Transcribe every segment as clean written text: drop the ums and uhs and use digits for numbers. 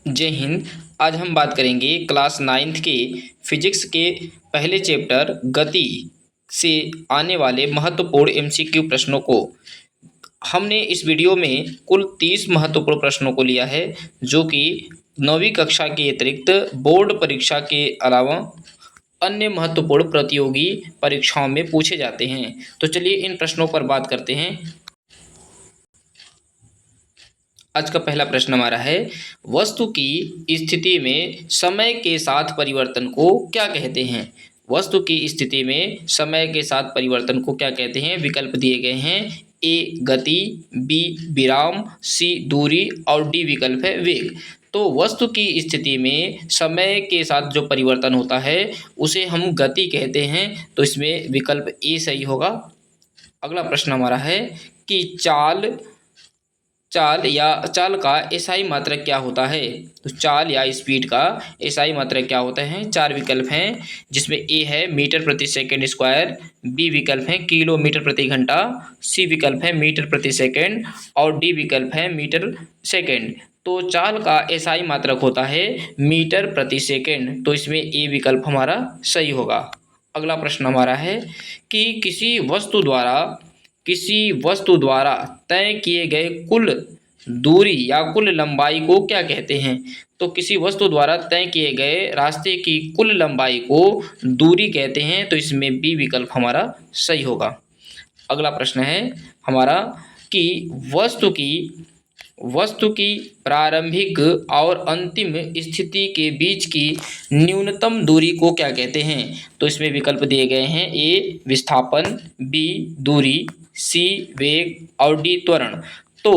जय हिंद। आज हम बात करेंगे क्लास 9th के फिजिक्स के पहले चैप्टर गति से आने वाले महत्वपूर्ण एमसीक्यू प्रश्नों को। हमने इस वीडियो में कुल 30 महत्वपूर्ण प्रश्नों को लिया है, जो कि 9वीं कक्षा के अतिरिक्त बोर्ड परीक्षा के अलावा अन्य महत्वपूर्ण प्रतियोगी परीक्षाओं में पूछे जाते हैं। तो चलिए इन प्रश्नों पर बात करते हैं। आज का पहला प्रश्न हमारा है, वस्तु की स्थिति में समय के साथ परिवर्तन को क्या कहते हैं। वस्तु की स्थिति में समय के साथ परिवर्तन को क्या कहते हैं। विकल्प दिए गए हैं। ए गति, बी विराम, सी दूरी और डी विकल्प है वेग। तो वस्तु की स्थिति में समय के साथ जो परिवर्तन होता है उसे हम गति कहते हैं, तो इसमें विकल्प ए सही होगा। अगला प्रश्न हमारा है कि चाल का एसआई मात्रक क्या होता है। तो चाल या स्पीड का एसआई मात्रक क्या होता है। 4 विकल्प हैं, जिसमें ए है मीटर प्रति सेकंड स्क्वायर, बी विकल्प है किलोमीटर प्रति घंटा, सी विकल्प है मीटर प्रति सेकंड और डी विकल्प है मीटर सेकंड। तो चाल का एसआई मात्रक होता है मीटर प्रति सेकंड, तो इसमें ए विकल्प हमारा सही होगा। अगला प्रश्न हमारा है कि किसी वस्तु द्वारा तय किए गए कुल दूरी या कुल लंबाई को क्या कहते हैं। तो किसी वस्तु द्वारा तय किए गए रास्ते की कुल लंबाई को दूरी कहते हैं, तो इसमें बी विकल्प हमारा सही होगा। अगला प्रश्न है हमारा कि वस्तु की प्रारंभिक और अंतिम स्थिति के बीच की न्यूनतम दूरी को क्या कहते हैं। तो इसमें विकल्प दिए गए हैं। ए विस्थापन, बी दूरी, सी वेग और डी त्वरण। तो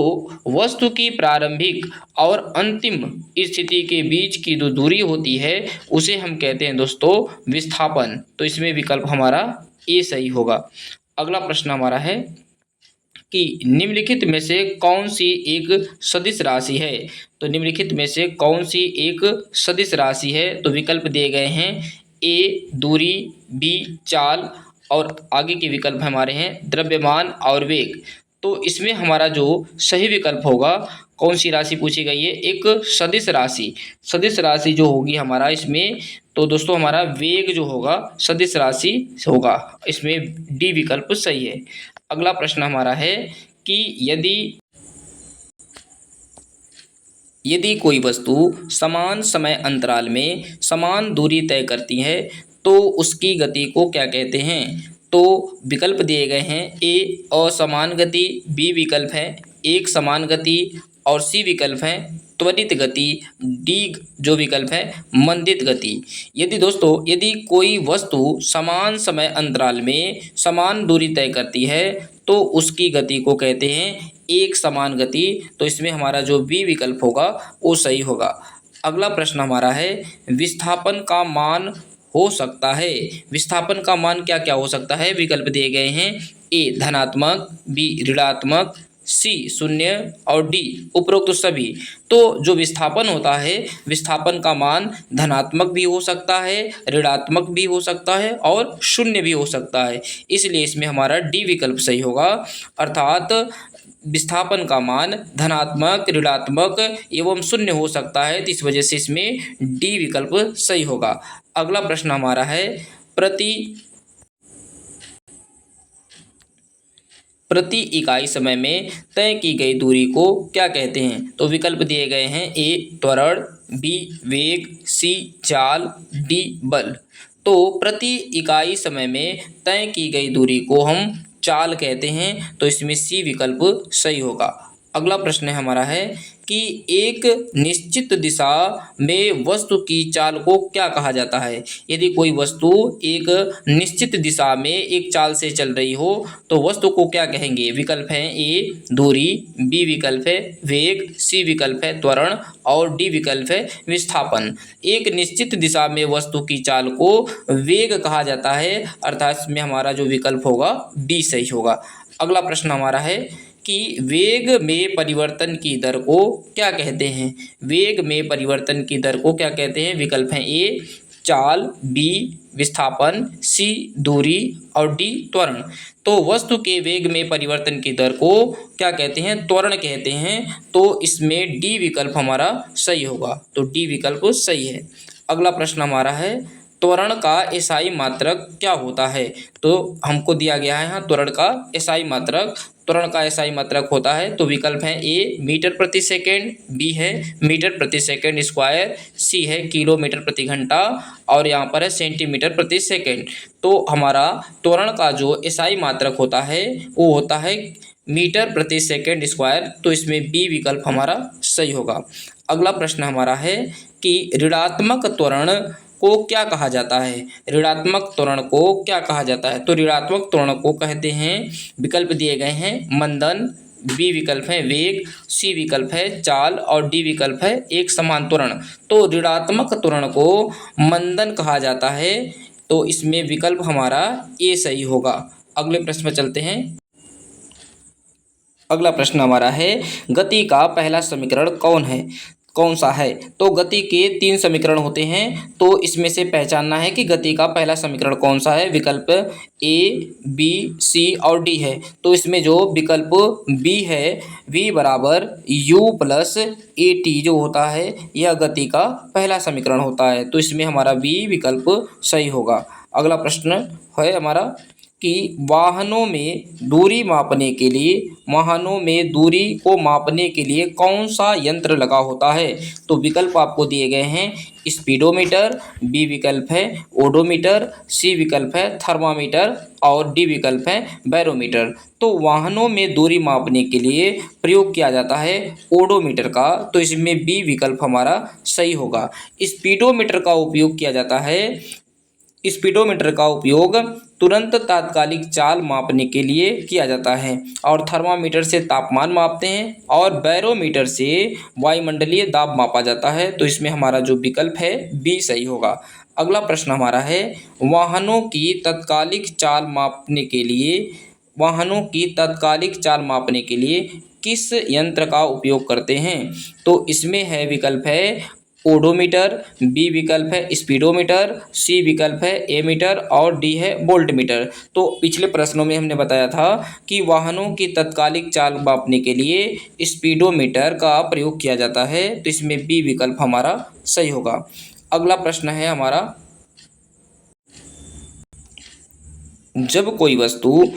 वस्तु की प्रारंभिक और अंतिम स्थिति के बीच की जो दूरी होती है उसे हम कहते हैं दोस्तों विस्थापन, तो इसमें विकल्प हमारा ए सही होगा। अगला प्रश्न हमारा है कि निम्नलिखित में से कौन सी एक सदिश राशि है। तो निम्नलिखित में से कौन सी एक सदिश राशि है। तो विकल्प दिए गए हैं। ए दूरी, बी चाल और आगे के विकल्प हमारे हैं द्रव्यमान और वेग। तो इसमें हमारा जो सही विकल्प होगा, कौन सी राशि पूछी गई है, एक सदिश राशि जो होगी हमारा इसमें, तो दोस्तों हमारा वेग जो होगा सदिश राशि होगा, इसमें डी विकल्प सही है। अगला प्रश्न हमारा है कि यदि कोई वस्तु समान समय अंतराल में समान दूरी तय करती है तो उसकी गति को क्या कहते हैं। तो विकल्प दिए गए हैं। ए असमान गति, बी विकल्प है एक समान गति और सी विकल्प है त्वरित गति, डी जो विकल्प है मंदित गति। यदि कोई वस्तु समान समय अंतराल में समान दूरी तय करती है तो उसकी गति को कहते हैं एक समान गति, तो इसमें हमारा जो बी विकल्प होगा वो सही होगा। अगला प्रश्न हमारा है विस्थापन का मान हो सकता है। विस्थापन का मान क्या क्या हो सकता है। विकल्प दिए गए हैं। ए धनात्मक, बी ऋणात्मक, सी शून्य और डी उपरोक्त सभी। तो जो विस्थापन होता है, विस्थापन का मान धनात्मक भी हो सकता है, ऋणात्मक भी हो सकता है और शून्य भी हो सकता है, इसलिए इसमें हमारा डी विकल्प सही होगा। अर्थात विस्थापन का मान धनात्मक, ऋणात्मक एवं शून्य हो सकता है, तो इस वजह से इसमें डी विकल्प सही होगा। अगला प्रश्न हमारा है प्रति इकाई समय में तय की गई दूरी को क्या कहते हैं। तो विकल्प दिए गए हैं। ए त्वरण, बी वेग, सी चाल, डी बल। तो प्रति इकाई समय में तय की गई दूरी को हम चाल कहते हैं, तो इसमें सी विकल्प सही होगा। अगला प्रश्न हमारा है कि एक निश्चित दिशा में वस्तु की चाल को क्या कहा जाता है। यदि कोई वस्तु एक निश्चित दिशा में एक चाल से चल रही हो तो वस्तु को क्या कहेंगे। विकल्प हैं। ए दूरी, बी विकल्प है वेग, सी विकल्प है त्वरण और डी विकल्प है विस्थापन। एक निश्चित दिशा में वस्तु की चाल को वेग कहा जाता है, अर्थात इसमें हमारा जो विकल्प होगा डी सही होगा। अगला प्रश्न हमारा है कि वेग में परिवर्तन की दर को क्या कहते हैं। वेग में परिवर्तन की दर को क्या कहते हैं। विकल्प हैं। ए चाल, बी विस्थापन, सी दूरी और डी त्वरण। तो वस्तु के वेग में परिवर्तन की दर को क्या कहते हैं? त्वरण कहते हैं। तो इसमें डी विकल्प हमारा सही होगा। तो डी विकल्प सही है। अगला प्रश्न हमारा है, त्वरण का एसआई मात्रक क्या होता है? तो हमको दिया गया है यहाँ त्वरण का एसआई मात्रक। त्वरण का एसआई मात्रक होता है, तो विकल्प है ए मीटर प्रति सेकेंड, बी है मीटर प्रति सेकेंड स्क्वायर, सी है किलोमीटर प्रति घंटा और यहाँ पर है सेंटीमीटर प्रति सेकेंड। तो हमारा त्वरण का जो एसआई मात्रक होता है वो होता है मीटर प्रति सेकेंड स्क्वायर। तो इसमें बी विकल्प हमारा सही होगा। अगला प्रश्न हमारा है कि ऋणात्मक त्वरण को क्या कहा जाता है? ऋणात्मक त्वरण को क्या कहा जाता है? तो ऋणात्मक त्वरण को कहते हैं, विकल्प दिए गए हैं मंदन, बी विकल्प है वेग, सी विकल्प है चाल और डी विकल्प है एक समान त्वरण। तो ऋणात्मक त्वरण को मंदन कहा जाता है। तो इसमें विकल्प हमारा ए सही होगा। अगले प्रश्न में चलते हैं। अगला प्रश्न हमारा है, गति का पहला समीकरण कौन सा है? तो गति के 3 समीकरण होते हैं। तो इसमें से पहचानना है कि गति का पहला समीकरण कौन सा है। विकल्प ए, बी, सी और डी है। तो इसमें जो विकल्प बी है, v बराबर यू प्लस ए टी जो होता है, यह गति का पहला समीकरण होता है। तो इसमें हमारा बी विकल्प सही होगा। अगला प्रश्न है हमारा कि वाहनों में दूरी को मापने के लिए कौन सा यंत्र लगा होता है? तो विकल्प आपको दिए गए हैं स्पीडोमीटर, बी विकल्प है ओडोमीटर, सी विकल्प है थर्मामीटर और डी विकल्प है बैरोमीटर। तो वाहनों में दूरी मापने के लिए प्रयोग किया जाता है ओडोमीटर का। तो इसमें बी विकल्प हमारा सही होगा। स्पीडोमीटर का उपयोग किया जाता है। स्पीडोमीटर का उपयोग तुरंत तात्कालिक चाल मापने के लिए किया जाता है और थर्मामीटर से तापमान मापते हैं और बैरोमीटर से वायुमंडलीय दाब मापा जाता है। तो इसमें हमारा जो विकल्प है बी सही होगा। अगला प्रश्न हमारा है, वाहनों की तात्कालिक चाल मापने के लिए किस यंत्र का उपयोग करते हैं? तो इसमें है विकल्प है ओडोमीटर, बी विकल्प है स्पीडोमीटर, सी विकल्प है एमीटर और डी है वोल्टमीटर। तो पिछले प्रश्नों में हमने बताया था कि वाहनों की तात्कालिक चाल मापने के लिए स्पीडोमीटर का प्रयोग किया जाता है। तो इसमें बी विकल्प हमारा सही होगा। अगला प्रश्न है हमारा, जब कोई वस्तु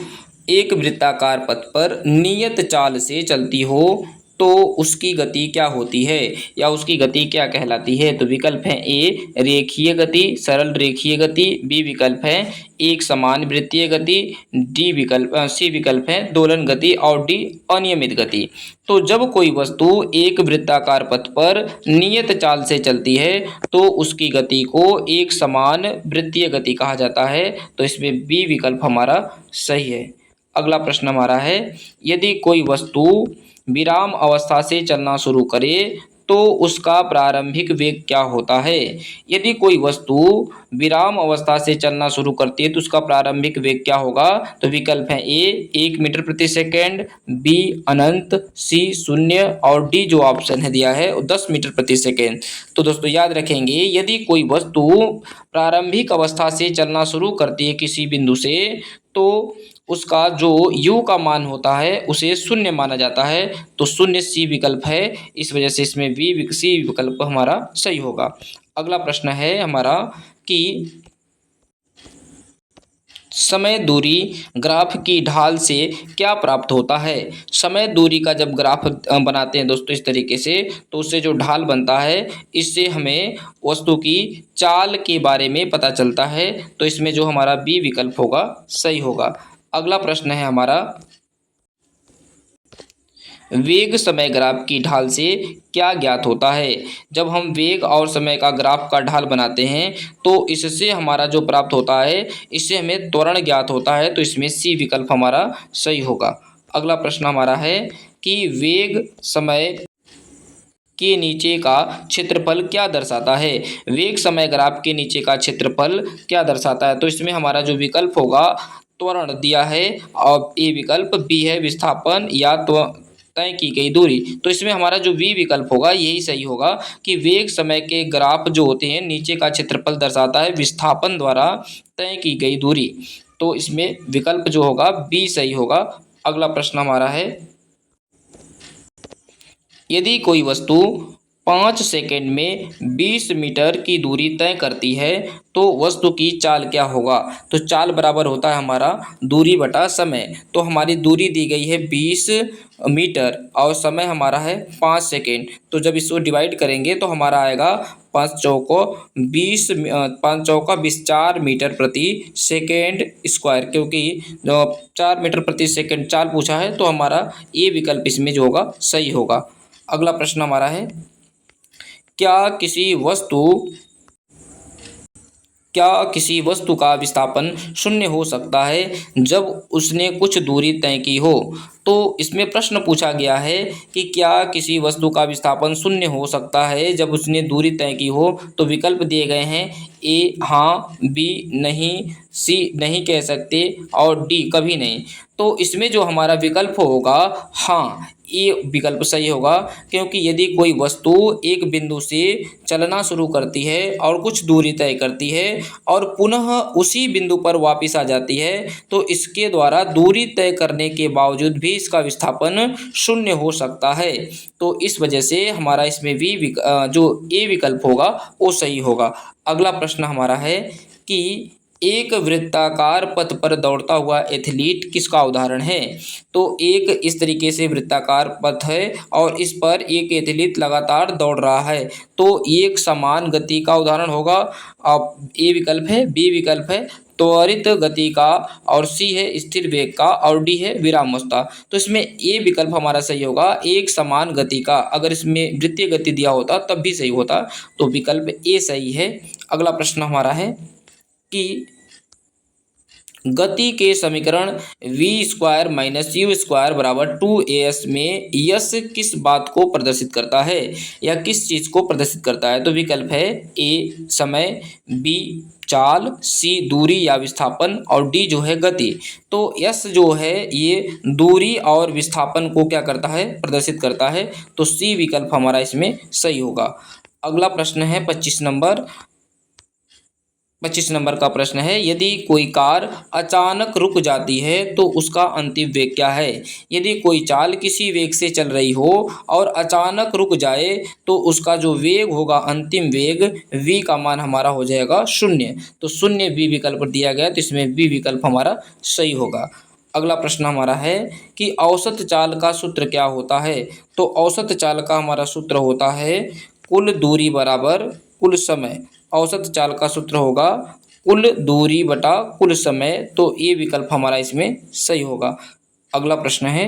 एक वृत्ताकार पथ पर नियत चाल से चलती हो तो उसकी गति क्या होती है या उसकी गति क्या कहलाती है? तो विकल्प है ए रेखीय गति, सरल रेखीय गति, बी विकल्प है एक समान वृत्तीय गति, सी विकल्प है दोलन गति और डी अनियमित गति। तो जब कोई वस्तु एक वृत्ताकार पथ पर नियत चाल से चलती है तो उसकी गति को एक समान वृत्तीय गति कहा जाता है। तो इसमें बी विकल्प हमारा सही है। अगला प्रश्न हमारा है, यदि कोई वस्तु विराम अवस्था से चलना शुरू करे तो उसका प्रारंभिक वेग क्या होता है? यदि कोई वस्तु विराम अवस्था से चलना शुरू करती है तो उसका प्रारंभिक वेग क्या होगा? तो विकल्प है ए 1 मीटर प्रति सेकेंड, बी अनंत, सी 0 और डी जो ऑप्शन है दिया है 10 मीटर प्रति सेकेंड। तो दोस्तों याद रखेंगे, यदि कोई वस्तु प्रारंभिक अवस्था से चलना शुरू करती है किसी बिंदु से तो उसका जो u का मान होता है उसे 0 माना जाता है। तो 0 सी विकल्प है। इस वजह से इसमें सी विकल्प हमारा सही होगा। अगला प्रश्न है हमारा कि समय दूरी ग्राफ की ढाल से क्या प्राप्त होता है? समय दूरी का जब ग्राफ बनाते हैं दोस्तों इस तरीके से, तो उससे जो ढाल बनता है इससे हमें वस्तु की चाल के बारे में पता चलता है। तो इसमें जो हमारा बी विकल्प होगा सही होगा। अगला प्रश्न है हमारा, वेग समय ग्राफ की ढाल से क्या ज्ञात होता है? जब हम वेग और समय का ग्राफ का ढाल बनाते हैं तो इससे हमारा जो प्राप्त होता है इससे हमें त्वरण ज्ञात होता है। तो इसमें सी विकल्प हमारा सही होगा। अगला प्रश्न हमारा है कि वेग समय के नीचे का क्षेत्रफल क्या दर्शाता है? वेग समय ग्राफ के नीचे का क्षेत्रफल क्या दर्शाता है? तो इसमें हमारा जो विकल्प होगा त्वरण दिया है और ए विकल्प, बी है विस्थापन या तय की गई दूरी। तो इसमें हमारा जो बी विकल्प होगा यही सही होगा कि वेग समय के ग्राफ जो होते हैं नीचे का क्षेत्रफल दर्शाता है विस्थापन द्वारा तय की गई दूरी। तो इसमें विकल्प जो होगा बी सही होगा। अगला प्रश्न हमारा है, यदि कोई वस्तु 5 सेकंड में 20 मीटर की दूरी तय करती है तो वस्तु की चाल क्या होगा। तो चाल बराबर होता है हमारा दूरी बटा समय। तो हमारी दूरी दी गई है 20 मीटर और समय हमारा है 5 सेकंड। तो जब इसको डिवाइड करेंगे तो हमारा आएगा 5 चौको 20, 5 चौका 20, 4 मीटर प्रति सेकेंड स्क्वायर, क्योंकि जो 4 मीटर प्रति सेकेंड चाल पूछा है तो हमारा ये विकल्प इसमें जो होगा सही होगा। अगला प्रश्न हमारा है, क्या किसी वस्तु का विस्थापन शून्य हो सकता है जब उसने कुछ दूरी तय की हो। तो इसमें प्रश्न पूछा गया है कि क्या किसी वस्तु का विस्थापन शून्य हो सकता है जब उसने दूरी तय की हो। तो विकल्प दिए गए हैं, ए हाँ, बी नहीं, सी नहीं कह सकते और डी कभी नहीं। तो इसमें जो हमारा विकल्प होगा हाँ, ये विकल्प सही होगा, क्योंकि यदि कोई वस्तु एक बिंदु से चलना शुरू करती है और कुछ दूरी तय करती है और पुनः उसी बिंदु पर वापस आ जाती है तो इसके द्वारा दूरी तय करने के बावजूद भी इसका विस्थापन शून्य हो सकता है। तो इस वजह से हमारा इसमें भी जो ए विकल्प होगा वो सही होगा। अगला प्रश्न हमारा है कि एक वृत्ताकार पथ पर दौड़ता हुआ एथलीट किसका उदाहरण है। तो एक इस तरीके से वृत्ताकार पथ है और इस पर एक एथलीट लगातार दौड़ रहा है तो एक समान गति का उदाहरण होगा। अब ए विकल्प है, बी विकल्प है त्वरित गति का, और सी है स्थिर वेग का, और डी है विरामावस्था। तो इसमें ए विकल्प हमारा सही होगा, एक समान गति का। अगर इसमें वृत्तीय गति दिया होता तब भी सही होता, तो विकल्प ए सही है। अगला प्रश्न हमारा है कि गति के समीकरण v² - u² बराबर 2as में यस किस बात को प्रदर्शित करता है या किस चीज को प्रदर्शित करता है। तो विकल्प है, ए समय, बी चाल, सी दूरी या विस्थापन, और डी जो है गति। तो यस जो है ये दूरी और विस्थापन को क्या करता है, प्रदर्शित करता है। तो सी विकल्प हमारा इसमें सही होगा। अगला प्रश्न है 25 नंबर का प्रश्न है, यदि कोई कार अचानक रुक जाती है तो उसका अंतिम वेग क्या है। यदि कोई चाल किसी वेग से चल रही हो और अचानक रुक जाए तो उसका जो वेग होगा, अंतिम वेग v का मान हमारा हो जाएगा 0। तो 0 बी विकल्प दिया गया, तो इसमें बी विकल्प हमारा सही होगा। अगला प्रश्न हमारा है कि औसत चाल का सूत्र क्या होता है। तो औसत चाल का हमारा सूत्र होता है कुल दूरी बराबर कुल समय। औसत चाल का सूत्र होगा कुल दूरी बटा कुल समय। तो ये विकल्प हमारा इसमें सही होगा। अगला प्रश्न है,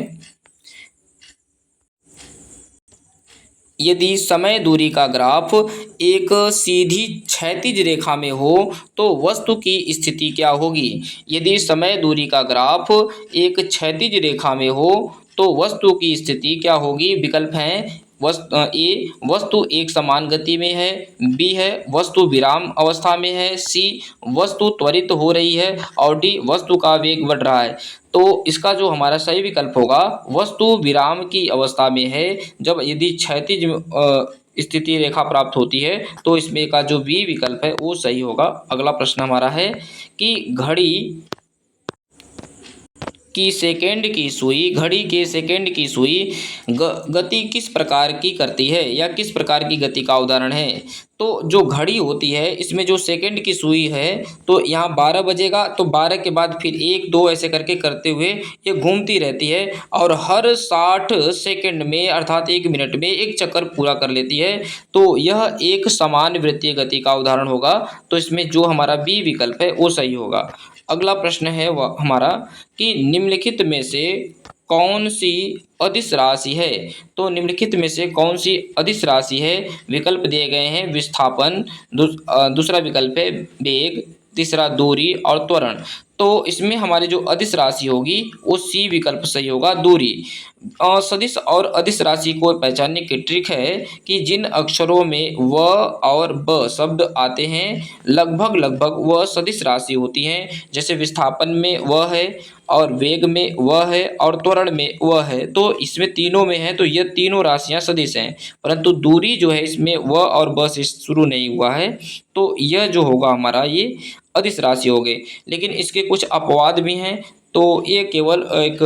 यदि समय दूरी का ग्राफ एक सीधी क्षैतिज रेखा में हो तो वस्तु की स्थिति क्या होगी। यदि समय दूरी का ग्राफ एक क्षैतिज रेखा में हो तो वस्तु की स्थिति क्या होगी। विकल्प हैं, ए वस्तु एक समान गति में है, बी है वस्तु विराम अवस्था में है, सी वस्तु त्वरित हो रही है, और डी वस्तु का वेग बढ़ रहा है। तो इसका जो हमारा सही विकल्प होगा वस्तु विराम की अवस्था में है। जब यदि क्षैतिज स्थिति रेखा प्राप्त होती है तो इसमें का जो बी विकल्प है वो सही होगा। अगला प्रश्न हमारा है कि घड़ी की सेकंड की सुई गति किस प्रकार की करती है या किस प्रकार की गति का उदाहरण है। तो जो घड़ी होती है इसमें जो सेकंड की सुई है तो यहाँ 12 बजेगा तो 12 के बाद फिर 1 2 ऐसे करके करते हुए ये घूमती रहती है और हर 60 सेकंड में अर्थात 1 मिनट में एक चक्कर पूरा कर लेती है। तो यह एक समान वृत्तीय गति का उदाहरण होगा। तो इसमें जो हमारा बी विकल्प है वो सही होगा। अगला प्रश्न है वह हमारा कि निम्नलिखित में से कौन सी अदिश राशि है। तो निम्नलिखित में से कौन सी अदिश राशि है। विकल्प दिए गए हैं विस्थापन, दूसरा विकल्प है वेग, तीसरा दूरी और त्वरण। तो इसमें हमारी जो अदिश राशि होगी वो सी विकल्प सही होगा, दूरी। सदिश और अदिश राशि को पहचानने की ट्रिक है कि जिन अक्षरों में व और ब शब्द आते हैं लगभग लगभग वह सदिश राशि होती हैं। जैसे विस्थापन में व है और वेग में व है और त्वरण में व है, तो इसमें तीनों में है तो ये तीनों राशियां सदिश हैं। परंतु दूरी जो है इसमें व और ब से शुरू नहीं हुआ है, तो यह जो होगा हमारा ये अदिश राशि हो गए। लेकिन इसके कुछ अपवाद भी हैं, तो ये केवल एक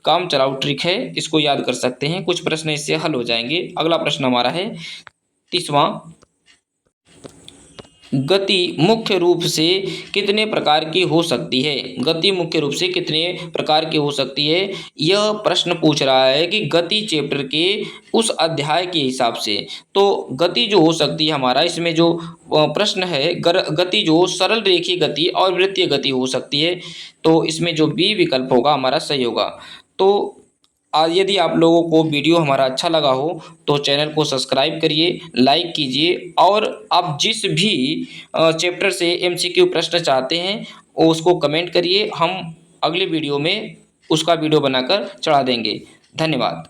काम चलाऊ ट्रिक है, इसको याद कर सकते हैं, कुछ प्रश्न इससे हल हो जाएंगे। अगला प्रश्न हमारा है 30वां। गति मुख्य रूप से कितने प्रकार की हो सकती है? गति मुख्य रूप से कितने प्रकार की हो सकती है, यह प्रश्न पूछ रहा है कि गति चैप्टर के उस अध्याय के हिसाब से। तो गति जो हो सकती है हमारा इसमें जो प्रश्न है, गति जो सरल रेखीय गति और वृत्तीय गति हो सकती है, तो इसमें जो बी विकल्प होगा हमारा सही होगा। तो यदि आप लोगों को वीडियो हमारा अच्छा लगा हो तो चैनल को सब्सक्राइब करिए, लाइक कीजिए, और आप जिस भी चैप्टर से एमसीक्यू प्रश्न चाहते हैं उसको कमेंट करिए, हम अगले वीडियो में उसका वीडियो बनाकर चढ़ा देंगे। धन्यवाद।